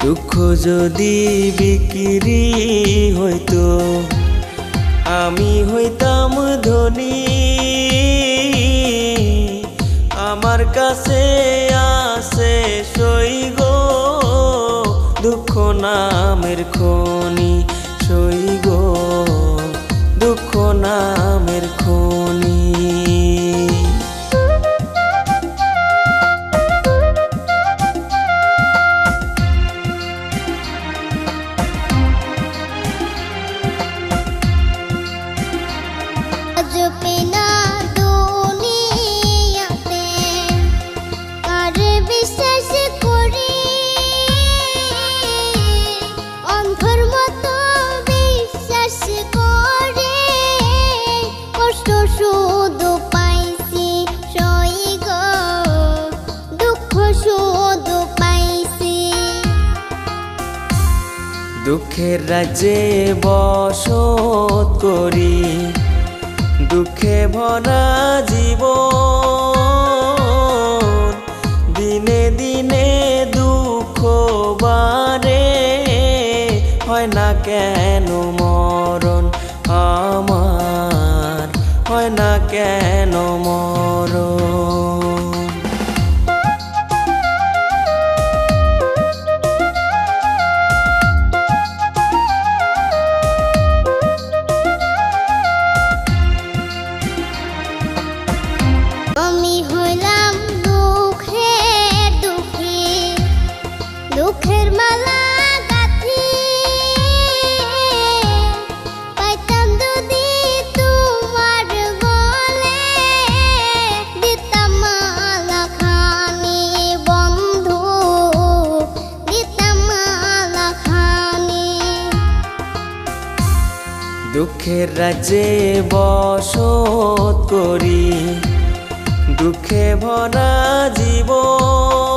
দুঃখ যদি বিক্রি হইতো আমি হইতাম ধনী। আমার কাছে আছে সই গো দুঃখ নামের খনি, সই গো দুঃখ নামের খনি। দুঃখের রাজ্যে বসত করি, দুঃখে ভরা জীবন। দিনে দিনে দুঃখ বাড়ে, হয় না কেন মরণ আমার, হয় না কেন মরণ। আমি হইলাম দুঃখের দুঃখী, দুঃখের মালা গাঁথি। পাইতাম যদি তোমার গলে, দিতাম মালা খানি বন্ধু, দিতাম মালা খানি। দুঃখের রাজ্যে বসত করি, দুঃখে ভরা জীবন।